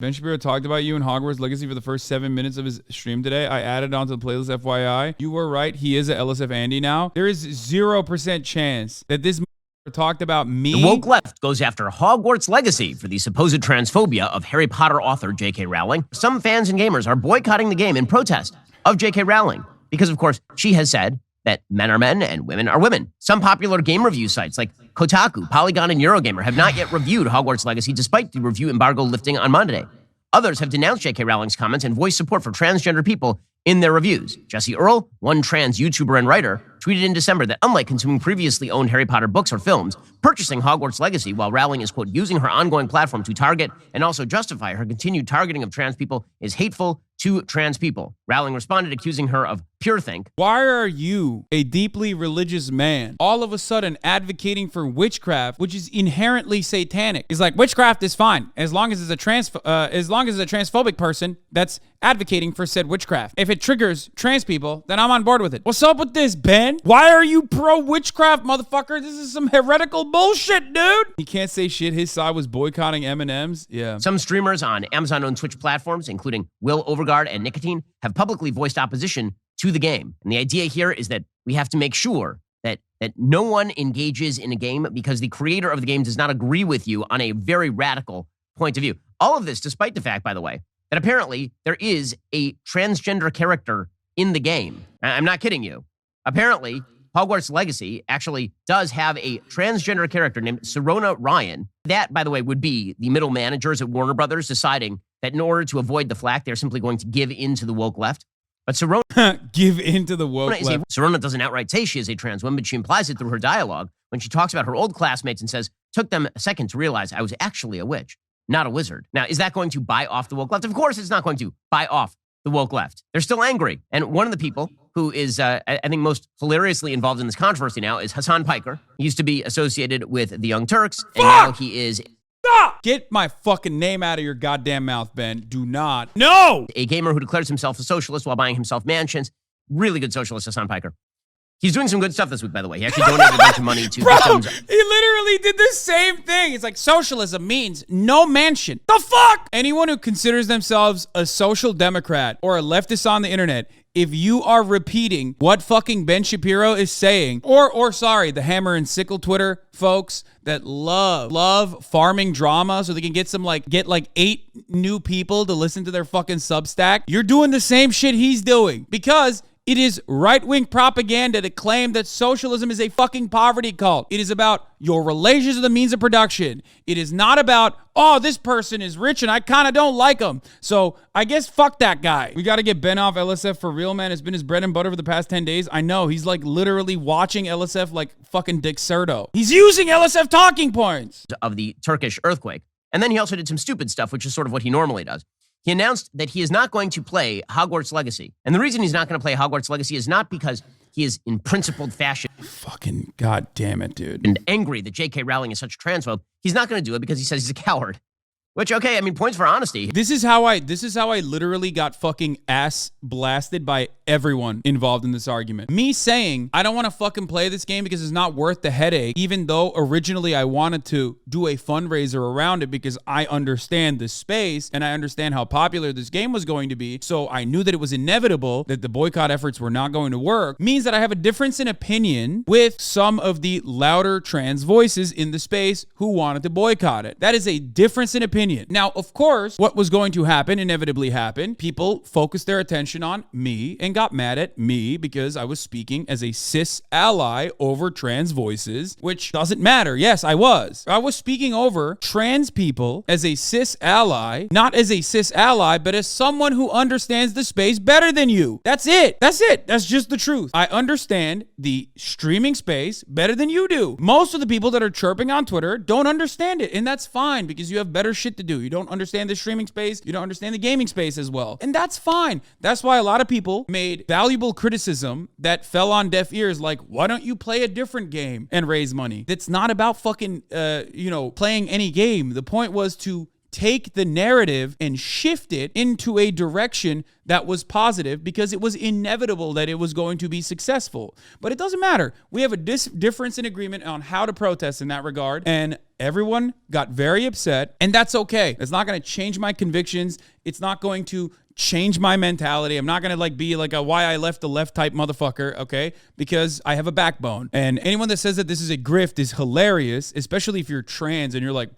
Ben Shapiro talked about you in Hogwarts Legacy for the first 7 minutes of his stream today. I added onto the playlist, FYI. You were right. He is a LSF Andy now. There is 0% chance that this talked about me. The woke left goes after Hogwarts Legacy for the supposed transphobia of Harry Potter author J.K. Rowling. Some fans and gamers are boycotting the game in protest of J.K. Rowling because, of course, she has said that men are men and women are women. Some popular game review sites like Kotaku, Polygon, and Eurogamer have not yet reviewed Hogwarts Legacy despite the review embargo lifting on Monday. Others have denounced J.K. Rowling's comments and voiced support for transgender people in their reviews. Jesse Earl, one trans YouTuber and writer, tweeted in December that unlike consuming previously owned Harry Potter books or films, purchasing Hogwarts Legacy while Rowling is, quote, using her ongoing platform to target and also justify her continued targeting of trans people is hateful to trans people. Rowling responded accusing her of pure think. Why are you, a deeply religious man, all of a sudden advocating for witchcraft, which is inherently satanic? It's like witchcraft is fine as long as it's a transphobic person that's advocating for said witchcraft. If it triggers trans people, then I'm on board with it. What's up with this, Ben? Why are you pro witchcraft, motherfucker? This is some heretical bullshit, dude. He can't say shit. His side was boycotting M&Ms. Yeah. Some streamers on Amazon-owned Twitch platforms, including Will Overguard and Nicotine, have publicly voiced opposition to the game. And the idea here is that we have to make sure that no one engages in a game because the creator of the game does not agree with you on a very radical point of view. All of this, despite the fact, by the way, that apparently there is a transgender character in the game. I'm not kidding you. Apparently, Hogwarts Legacy actually does have a transgender character named Serona Ryan. That, by the way, would be the middle managers at Warner Brothers deciding that in order to avoid the flack, they're simply going to give in to the woke left. But Serona... give in to the woke left. Serona doesn't outright say she is a trans woman, but she implies it through her dialogue when she talks about her old classmates and says, took them a second to realize I was actually a witch, not a wizard. Now, is that going to buy off the woke left? Of course it's not going to buy off the woke left. They're still angry. And one of the people who is, I think, most hilariously involved in this controversy now is Hasan Piker. He used to be associated with the Young Turks, and now he is... Stop! Get my fucking name out of your goddamn mouth, Ben. Do not. No! A gamer who declares himself a socialist while buying himself mansions. Really good socialist, Hasan Piker. He's doing some good stuff this week, by the way. He actually donated a bunch of money to victims. He literally did the same thing. It's like socialism means no mansion. The fuck? Anyone who considers themselves a social democrat or a leftist on the internet, if you are repeating what fucking Ben Shapiro is saying, or sorry, the Hammer and Sickle Twitter folks that love farming drama so they can get like 8 new people to listen to their fucking Substack, you're doing the same shit he's doing because it is right-wing propaganda to claim that socialism is a fucking poverty cult. It is about your relations to the means of production. It is not about, oh, this person is rich and I kind of don't like him, so I guess fuck that guy. We got to get Ben off LSF for real, man. It's been his bread and butter for the past 10 days. I know. He's like literally watching LSF like fucking Dick Serto. He's using LSF talking points. Of the Turkish earthquake. And then he also did some stupid stuff, which is sort of what he normally does. He announced that he is not going to play Hogwarts Legacy. And the reason he's not going to play Hogwarts Legacy is not because he is in principled fashion. Fucking goddamn it, dude. And angry that J.K. Rowling is such a transphobe. He's not going to do it because he says he's a coward. Which, okay, I mean, points for honesty. This is how I literally got fucking ass blasted by everyone involved in this argument. Me saying, I don't want to fucking play this game because it's not worth the headache, even though originally I wanted to do a fundraiser around it because I understand the space and I understand how popular this game was going to be. So I knew that it was inevitable that the boycott efforts were not going to work, means that I have a difference in opinion with some of the louder trans voices in the space who wanted to boycott it. That is a difference in opinion. Now, of course, what was going to happen inevitably happened. People focused their attention on me and got mad at me because I was speaking as a cis ally over trans voices, which doesn't matter. Yes, I was. I was speaking over trans people as a cis ally, not as a cis ally, but as someone who understands the space better than you. That's it. That's it. That's just the truth. I understand the streaming space better than you do. Most of the people that are chirping on Twitter don't understand it, and that's fine because you have better shit to do. You don't understand the streaming space. You don't understand the gaming space as well. And that's fine. That's why a lot of people made valuable criticism that fell on deaf ears, like, why don't you play a different game and raise money? That's not about fucking, playing any game. The point was to take the narrative and shift it into a direction that was positive because it was inevitable that it was going to be successful. But it doesn't matter. We have a difference in agreement on how to protest in that regard. And Everyone got very upset, and that's okay. It's not going to change my convictions. It's not going to change my mentality. I'm not going to like be like a why I left the left type motherfucker, okay? Because I have a backbone. And anyone that says that this is a grift is hilarious, especially if you're trans and you're like,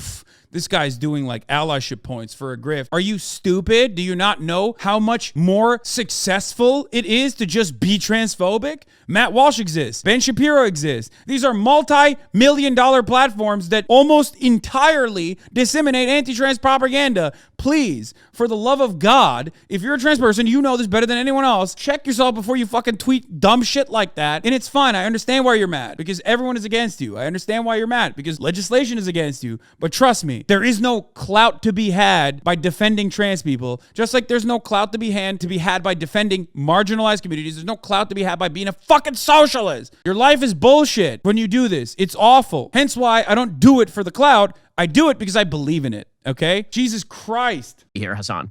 this guy's doing like allyship points for a grift. Are you stupid? Do you not know how much more successful it is to just be transphobic? Matt Walsh exists. Ben Shapiro exists. These are multi-million-dollar platforms that almost entirely disseminate anti-trans propaganda. Please, for the love of God, if you're a trans person, you know this better than anyone else. Check yourself before you fucking tweet dumb shit like that. And it's fine. I understand why you're mad because everyone is against you. I understand why you're mad because legislation is against you. But trust me, there is no clout to be had by defending trans people, just like there's no clout to be had by defending marginalized communities. There's no clout to be had by being a fucking socialist. Your life is bullshit when you do this. It's awful. Hence why I don't do it for the clout. I do it because I believe in it. Okay? Jesus Christ. Here, Hasan.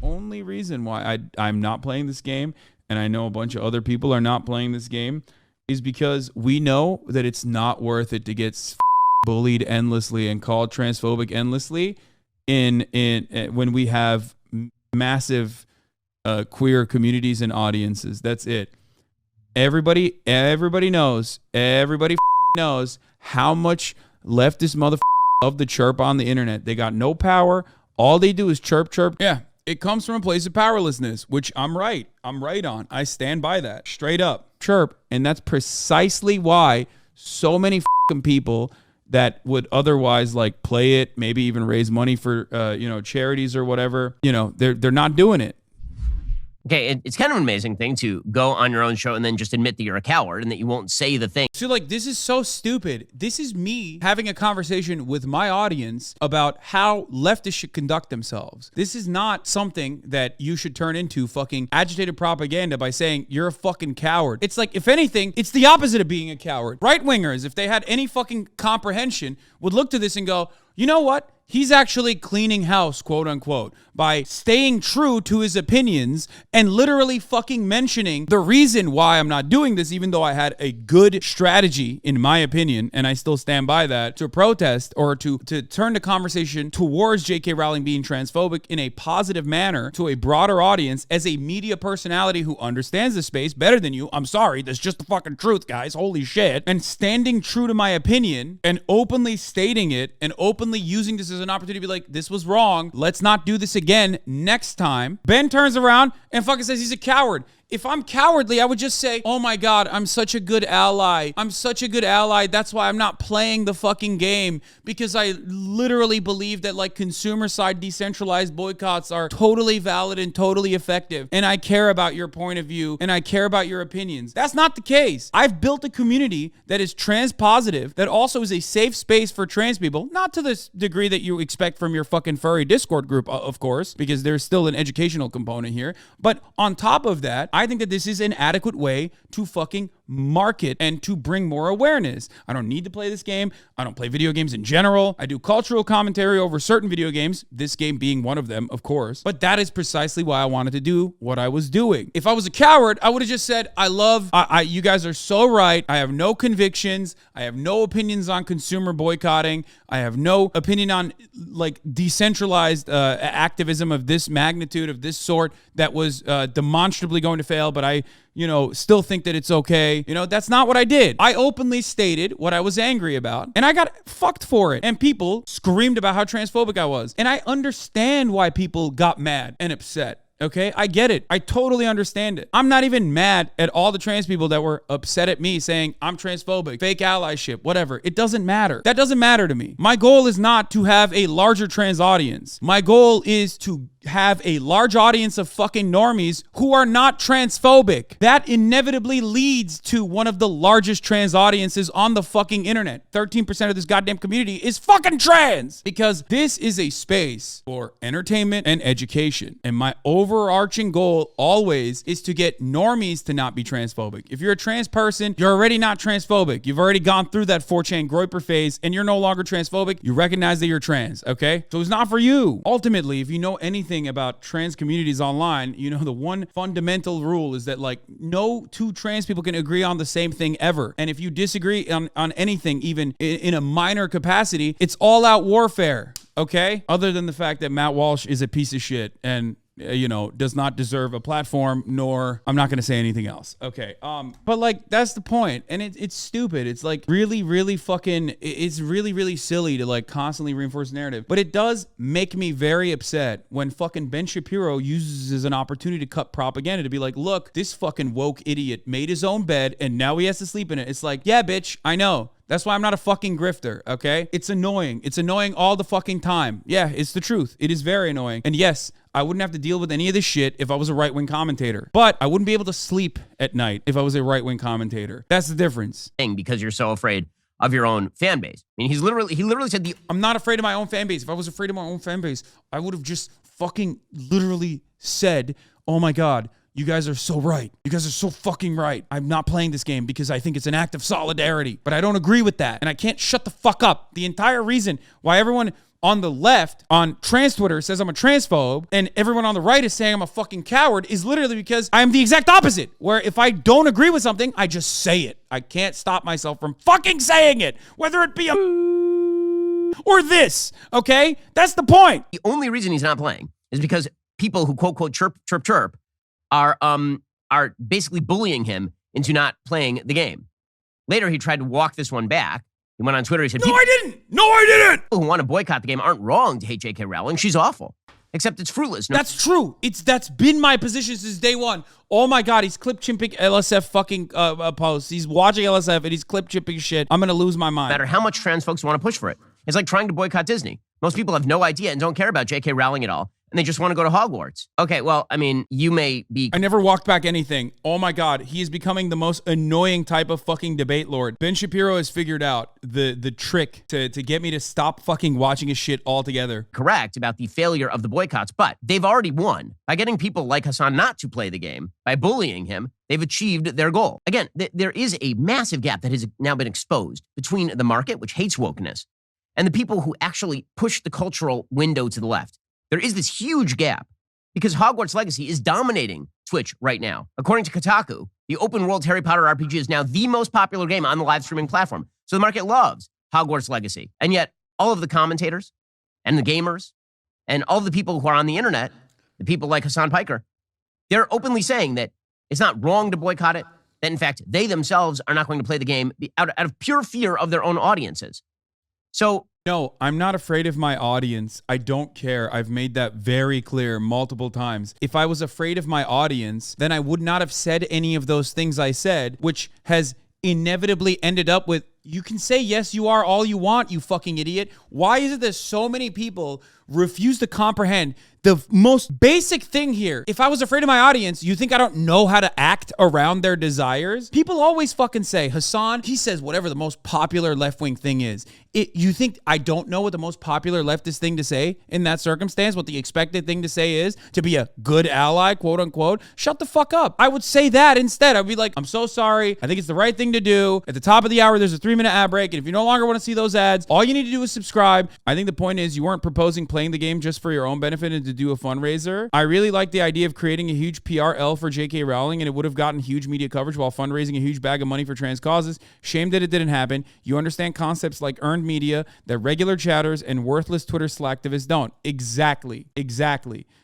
Only reason why I'm not playing this game, and I know a bunch of other people are not playing this game, is because we know that it's not worth it to get bullied endlessly and called transphobic endlessly when we have massive queer communities and audiences. That's it. Everybody knows how much leftist motherfuckers love the chirp on the internet. They got no power. All they do is chirp. Yeah, it comes from a place of powerlessness, which I'm right on. I stand by that. Straight up. Chirp. And that's precisely why so many people that would otherwise like play it, maybe even raise money for charities or whatever, they're not doing it. Okay, it's kind of an amazing thing to go on your own show and then just admit that you're a coward and that you won't say the thing. So, like, this is so stupid. This is me having a conversation with my audience about how leftists should conduct themselves. This is not something that you should turn into fucking agitated propaganda by saying you're a fucking coward. It's like, if anything, it's the opposite of being a coward. Right-wingers, if they had any fucking comprehension, would look to this and go, you know what? He's actually cleaning house, quote unquote, by staying true to his opinions and literally fucking mentioning the reason why I'm not doing this, even though I had a good strategy, in my opinion, and I still stand by that, to protest or to turn the conversation towards J.K. Rowling being transphobic in a positive manner to a broader audience as a media personality who understands the space better than you. I'm sorry, that's just the fucking truth, guys. Holy shit. And standing true to my opinion and openly stating it and openly using this as an opportunity to be like, this was wrong. Let's not do this again next time. Ben turns around and fucking says he's a coward. If I'm cowardly, I would just say, oh my God, I'm such a good ally. I'm such a good ally. That's why I'm not playing the fucking game, because I literally believe that like consumer side decentralized boycotts are totally valid and totally effective. And I care about your point of view and I care about your opinions. That's not the case. I've built a community that is trans positive, that also is a safe space for trans people, not to the degree that you expect from your fucking furry Discord group, of course, because there's still an educational component here. But on top of that, I think that this is an adequate way to fucking market and to bring more awareness. I don't need to play this game. I don't play video games in general. I do cultural commentary over certain video games, this game being one of them, of course. But that is precisely why I wanted to do what I was doing. If I was a coward, I would have just said, you guys are so right. I have no convictions. I have no opinions on consumer boycotting. I have no opinion on like decentralized activism of this magnitude, of this sort, that was demonstrably going to fail, but I still think that it's okay. That's not what I did. I openly stated what I was angry about, and I got fucked for it. And people screamed about how transphobic I was. And I understand why people got mad and upset. Okay, I get it. I totally understand it. I'm not even mad at all the trans people that were upset at me saying I'm transphobic, fake allyship, whatever. It doesn't matter. That doesn't matter to me. My goal is not to have a larger trans audience. My goal is to have a large audience of fucking normies who are not transphobic. That inevitably leads to one of the largest trans audiences on the fucking internet. 13% of this goddamn community is fucking trans, because this is a space for entertainment and education. And my overarching goal always is to get normies to not be transphobic. If you're a trans person, you're already not transphobic. You've already gone through that 4chan groiper phase and you're no longer transphobic. You recognize that you're trans, okay? So it's not for you. Ultimately, if you know anything anything about trans communities online, you know, the one fundamental rule is that, like, no two trans people can agree on the same thing ever. And if you disagree on anything, even in a minor capacity, it's all out warfare. Okay? Other than the fact that Matt Walsh is a piece of shit and, you know, does not deserve a platform, nor I'm not going to say anything else. Okay. But like, that's the point. And it's stupid. It's like really, really fucking, it's really, really silly to like constantly reinforce narrative. But it does make me very upset when fucking Ben Shapiro uses as an opportunity to cut propaganda to be like, look, this fucking woke idiot made his own bed and now he has to sleep in it. It's like, yeah, bitch, I know. That's why I'm not a fucking grifter, okay? It's annoying. It's annoying all the fucking time. Yeah, it's the truth. It is very annoying. And yes, I wouldn't have to deal with any of this shit if I was a right-wing commentator. But I wouldn't be able to sleep at night if I was a right-wing commentator. That's the difference. Because you're so afraid of your own fan base. I mean, he literally said I'm not afraid of my own fan base. If I was afraid of my own fan base, I would have just fucking literally said, oh my God, you guys are so right. You guys are so fucking right. I'm not playing this game because I think it's an act of solidarity. But I don't agree with that. And I can't shut the fuck up. The entire reason why everyone on the left on trans Twitter says I'm a transphobe and everyone on the right is saying I'm a fucking coward is literally because I'm the exact opposite. Where if I don't agree with something, I just say it. I can't stop myself from fucking saying it. Whether it be a or this, okay? That's the point. The only reason he's not playing is because people who quote chirp are basically bullying him into not playing the game. Later, he tried to walk this one back. He went on Twitter. He said, No, I didn't. People who want to boycott the game aren't wrong to hate J.K. Rowling. She's awful. Except it's fruitless. No. That's true. That's been my position since day one. Oh my God, he's clip chimping LSF fucking posts. He's watching LSF and he's clip chimping shit. I'm going to lose my mind. No matter how much trans folks want to push for it. It's like trying to boycott Disney. Most people have no idea and don't care about J.K. Rowling at all. And they just want to go to Hogwarts. Okay, well, I mean, you may be... I never walked back anything. Oh my God, he is becoming the most annoying type of fucking debate lord. Ben Shapiro has figured out the trick to get me to stop fucking watching his shit altogether. Correct about the failure of the boycotts, but they've already won. By getting people like Hasan not to play the game, by bullying him, they've achieved their goal. Again, there is a massive gap that has now been exposed between the market, which hates wokeness, and the people who actually push the cultural window to the left. There is this huge gap because Hogwarts Legacy is dominating Twitch right now. According to Kotaku, the open world Harry Potter RPG is now the most popular game on the live streaming platform. So the market loves Hogwarts Legacy. And yet all of the commentators and the gamers and all of the people who are on the internet, the people like Hasan Piker, they're openly saying that it's not wrong to boycott it, that in fact, they themselves are not going to play the game out of pure fear of their own audiences. So... No, I'm not afraid of my audience. I don't care. I've made that very clear multiple times. If I was afraid of my audience, then I would not have said any of those things I said, which has inevitably ended up with, you can say yes, you are all you want, you fucking idiot. Why is it that so many people refuse to comprehend the most basic thing here? If I was afraid of my audience, you think I don't know how to act around their desires? People always fucking say, Hasan, he says whatever the most popular left-wing thing is. You think I don't know what the most popular leftist thing to say in that circumstance, what the expected thing to say is, to be a good ally, quote unquote? Shut the fuck up. I would say that instead. I'd be like, I'm so sorry. I think it's the right thing to do. At the top of the hour, there's a 3-minute ad break. And if you no longer want to see those ads, all you need to do is subscribe. I think the point is you weren't proposing playing the game just for your own benefit and to do a fundraiser. I really like the idea of creating a huge PRL for J.K. Rowling, and it would have gotten huge media coverage while fundraising a huge bag of money for trans causes. Shame that it didn't happen. You understand concepts like earned media that regular chatters and worthless Twitter slacktivists don't. Exactly.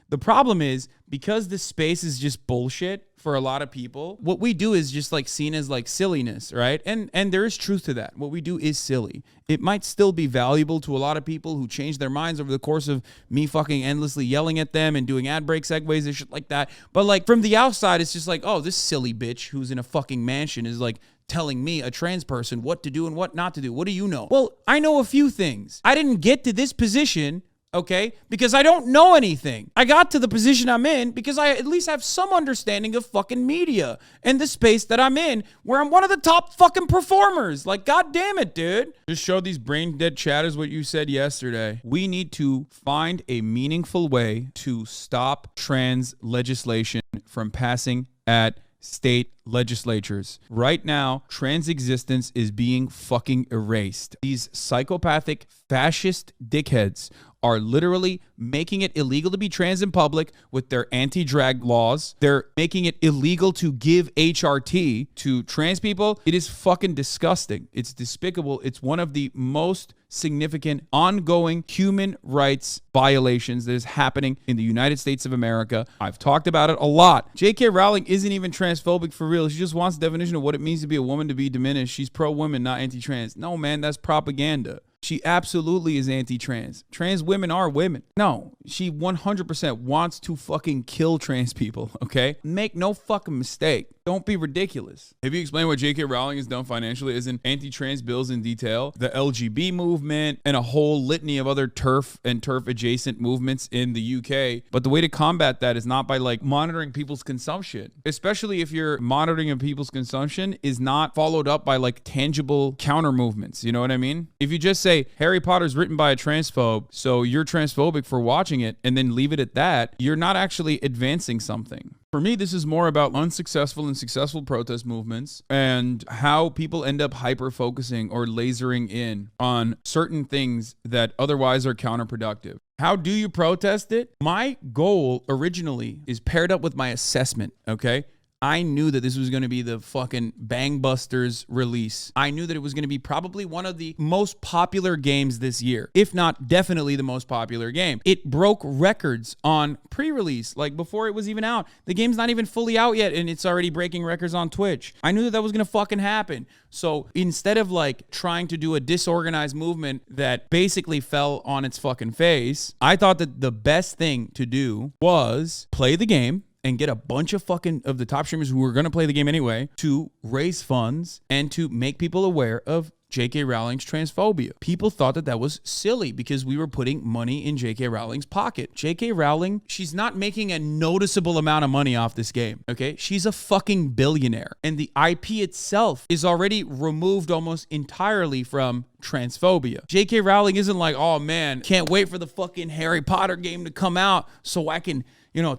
The problem is, because this space is just bullshit for a lot of people, what we do is just like seen as like silliness, right? And there is truth to that. What we do is silly. It might still be valuable to a lot of people who change their minds over the course of me fucking endlessly yelling at them and doing ad break segues and shit like that. But like from the outside, it's just like, oh, this silly bitch who's in a fucking mansion is like telling me, a trans person, what to do and what not to do. What do you know? Well, I know a few things. I didn't get to this position, okay, because I don't know anything. I got to the position I'm in because I at least have some understanding of fucking media and the space that I'm in, where I'm one of the top fucking performers. Like, God damn it, dude. Just show these brain dead chatters what you said yesterday. We need to find a meaningful way to stop trans legislation from passing at state legislatures. Right now, trans existence is being fucking erased. These psychopathic fascist dickheads are literally making it illegal to be trans in public with their anti-drag laws. They're making it illegal to give HRT to trans people. It is fucking disgusting. It's despicable. It's one of the most significant ongoing human rights violations that is happening in the United States of America. I've talked about it a lot. J.K. Rowling isn't even transphobic for real. She just wants the definition of what it means to be a woman to be diminished. She's pro-women, not anti-trans. No, man, that's propaganda. She absolutely is anti-trans. Trans women are women. No, she 100% wants to fucking kill trans people, okay? Make no fucking mistake. Don't be ridiculous. Have you explained what J.K. Rowling has done financially as in anti-trans bills in detail, the LGB movement, and a whole litany of other TERF and TERF-adjacent movements in the UK. But the way to combat that is not by like monitoring people's consumption, especially if your monitoring of people's consumption is not followed up by like tangible counter movements. You know what I mean? If you just say Harry Potter's written by a transphobe, so you're transphobic for watching it, and then leave it at that, you're not actually advancing something. For me, this is more about unsuccessful and successful protest movements and how people end up hyper-focusing or lasering in on certain things that otherwise are counterproductive. How do you protest it? My goal originally is paired up with my assessment, okay? I knew that this was going to be the fucking Bangbusters release. I knew that it was going to be probably one of the most popular games this year, if not definitely the most popular game. It broke records on pre-release, like before it was even out. The game's not even fully out yet, and it's already breaking records on Twitch. I knew that that was going to fucking happen. So instead of like trying to do a disorganized movement that basically fell on its fucking face, I thought that the best thing to do was play the game and get a bunch of the top streamers who were going to play the game anyway to raise funds and to make people aware of J.K. Rowling's transphobia. People thought that that was silly because we were putting money in J.K. Rowling's pocket. J.K. Rowling, she's not making a noticeable amount of money off this game, okay? She's a fucking billionaire. And the IP itself is already removed almost entirely from transphobia. J.K. Rowling isn't like, oh man, can't wait for the fucking Harry Potter game to come out so I can,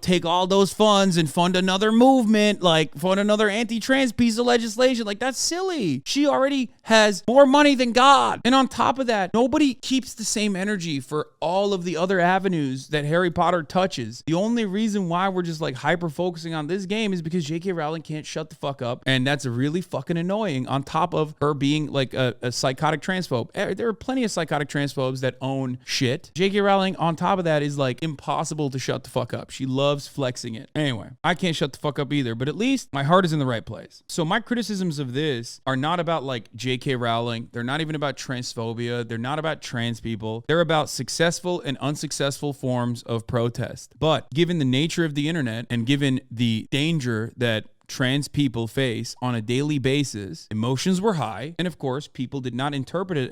take all those funds and fund another movement, like fund another anti-trans piece of legislation. Like, that's silly. She already has more money than God. And on top of that, nobody keeps the same energy for all of the other avenues that Harry Potter touches. The only reason why we're just like hyper focusing on this game is because J.K. Rowling can't shut the fuck up. And that's really fucking annoying on top of her being like a psychotic transphobe. There are plenty of psychotic transphobes that own shit. J.K. Rowling on top of that is like impossible to shut the fuck up. She loves flexing it. Anyway, I can't shut the fuck up either, but at least my heart is in the right place. So my criticisms of this are not about like J.K. Rowling. They're not even about transphobia. They're not about trans people. They're about successful and unsuccessful forms of protest. But given the nature of the internet and given the danger that trans people face on a daily basis, emotions were high, and of course people did not interpret it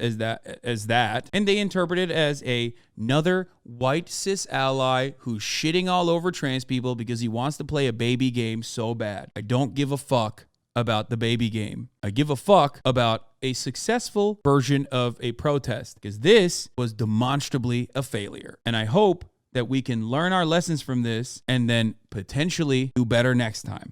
as that, and they interpreted it as another white cis ally who's shitting all over trans people because he wants to play a baby game so bad. I don't give a fuck about the baby game. I give a fuck about a successful version of a protest, because this was demonstrably a failure, and I hope that we can learn our lessons from this and then potentially do better next time.